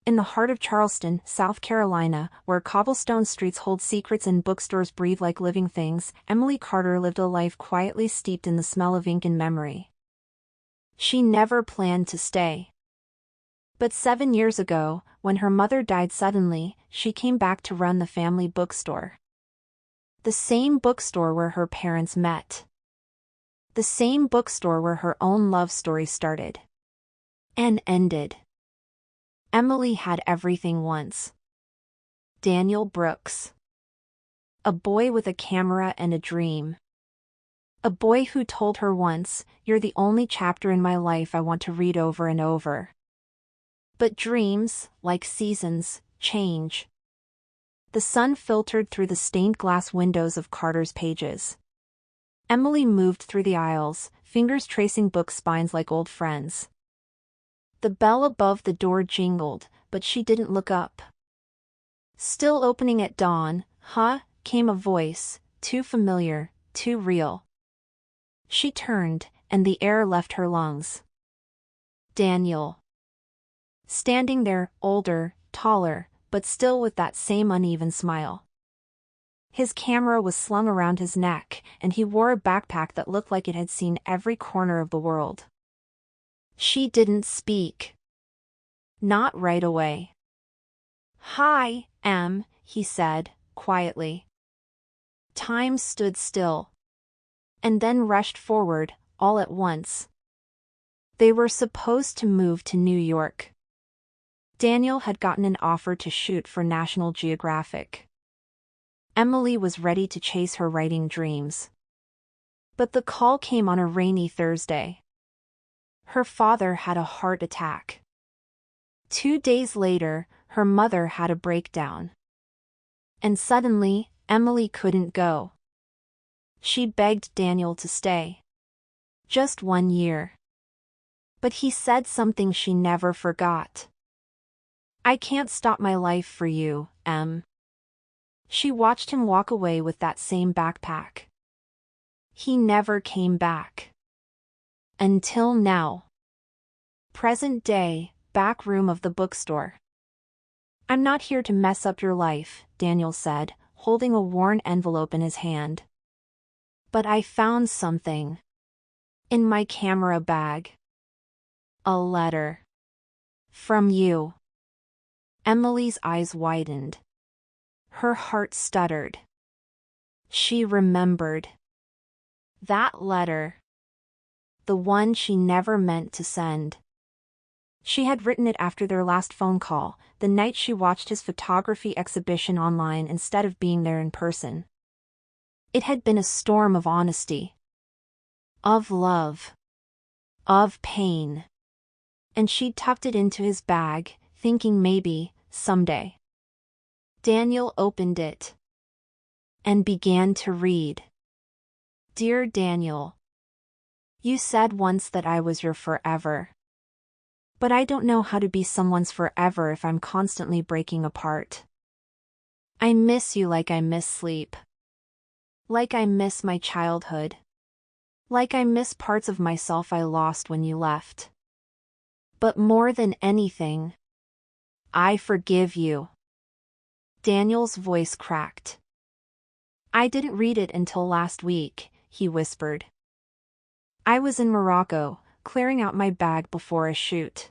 In the heart of Charleston, South Carolina, where cobblestone streets hold secrets and bookstores breathe like living things, Emily Carter lived a life quietly steeped in the smell of ink and memory. She never planned to stay. But 7 years ago, when her mother died suddenly, she came back to run the family bookstore. The same bookstore where her parents met. The same bookstore where her own love story started. And ended. Emily had everything once. Daniel Brooks. A boy with a camera and a dream. A boy who told her once, "You're the only chapter in my life I want to read over and over." But dreams, like seasons, change. The sun filtered through the stained glass windows of Carter's pages. Emily moved through the aisles, fingers tracing book spines like old friends. The bell above the door jingled, but she didn't look up. "Still opening at dawn, huh?" came a voice, too familiar, too real. She turned, and the air left her lungs. Daniel. Standing there, older, taller, but still with that same uneven smile. His camera was slung around his neck, and he wore a backpack that looked like it had seen every corner of the world. She didn't speak. Not right away. "Hi, Em," he said, quietly. Time stood still. And then rushed forward, all at once. They were supposed to move to New York. Daniel had gotten an offer to shoot for National Geographic. Emily was ready to chase her writing dreams. But the call came on a rainy Thursday. Her father had a heart attack. 2 days later, her mother had a breakdown. And suddenly, Emily couldn't go. She begged Daniel to stay. Just 1 year. But he said something she never forgot. "I can't stop my life for you, Em." She watched him walk away with that same backpack. He never came back. Until now. Present day, back room of the bookstore. "I'm not here to mess up your life," Daniel said, holding a worn envelope in his hand. "But I found something. In my camera bag. A letter. From you." Emily's eyes widened. Her heart stuttered. She remembered. That letter. The one she never meant to send. She had written it after their last phone call, the night she watched his photography exhibition online instead of being there in person. It had been a storm of honesty. Of love. Of pain. And she'd tucked it into his bag, thinking maybe, someday. Daniel opened it. And began to read. "Dear Daniel. You said once that I was your forever. But I don't know how to be someone's forever if I'm constantly breaking apart. I miss you like I miss sleep. Like I miss my childhood. Like I miss parts of myself I lost when you left. But more than anything, I forgive you." Daniel's voice cracked. "I didn't read it until last week," he whispered. "I was in Morocco, clearing out my bag before a shoot.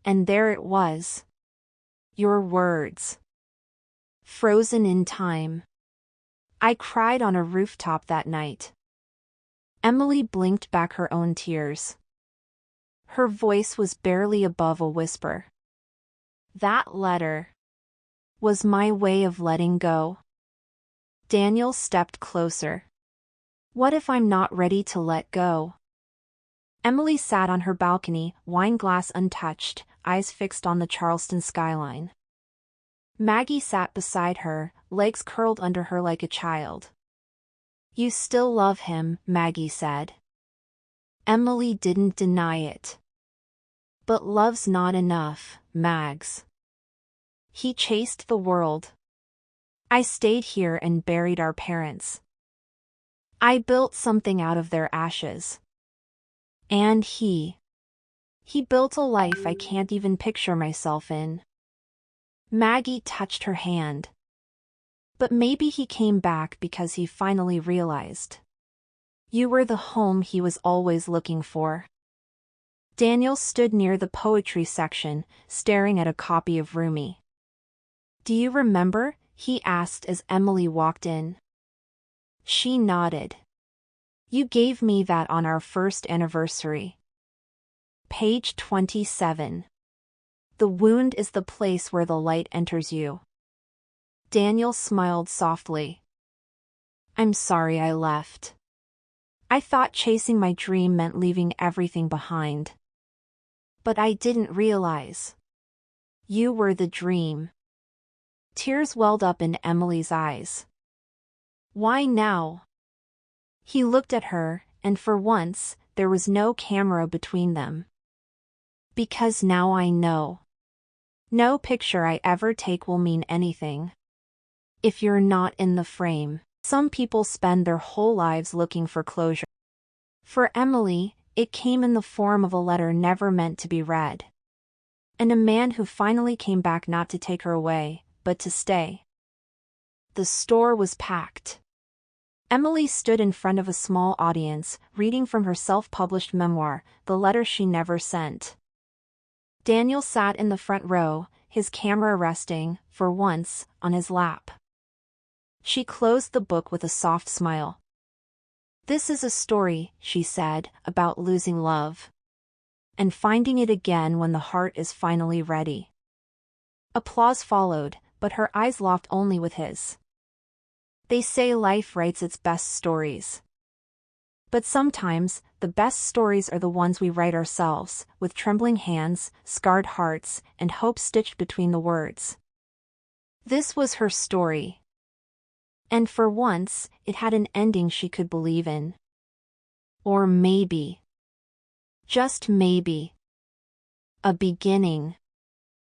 And there it was. Your words. Frozen in time. I cried on a rooftop that night." Emily blinked back her own tears. Her voice was barely above a whisper. "That letter was my way of letting go." Daniel stepped closer. "What if I'm not ready to let go?" Emily sat on her balcony, wine glass untouched, eyes fixed on the Charleston skyline. Maggie sat beside her, legs curled under her like a child. "You still love him," Maggie said. Emily didn't deny it. "But love's not enough, Mags. He chased the world. I stayed here and buried our parents. I built something out of their ashes. And he He built a life I can't even picture myself in. Maggie touched her hand. But maybe he came back because he finally realized. You were the home he was always looking for. Daniel stood near the poetry section, staring at a copy of Rumi. Do you remember? He asked as Emily walked in. She nodded. You gave me that on our first anniversary. Page 27. The wound is the place where the light enters you. Daniel smiled softly. I'm sorry I left. I thought chasing my dream meant leaving everything behind. But I didn't realize. You were the dream. Tears welled up in Emily's eyes. Why now? He looked at her, and for once, there was no camera between them. Because now I know. No picture I ever take will mean anything. If you're not in the frame. Some people spend their whole lives looking for closure. For Emily, it came in the form of a letter never meant to be read. And a man who finally came back not to take her away, but to stay. The store was packed. Emily stood in front of a small audience, reading from her self-published memoir, The Letter She Never Sent. Daniel sat in the front row, his camera resting, for once, on his lap. She closed the book with a soft smile. This is a story, she said, about losing love. And finding it again when the heart is finally ready. Applause followed, but her eyes locked only with his. They say life writes its best stories. But sometimes, the best stories are the ones we write ourselves, with trembling hands, scarred hearts, and hope stitched between the words. This was her story. And for once, it had an ending she could believe in. Or maybe. Just maybe. A beginning.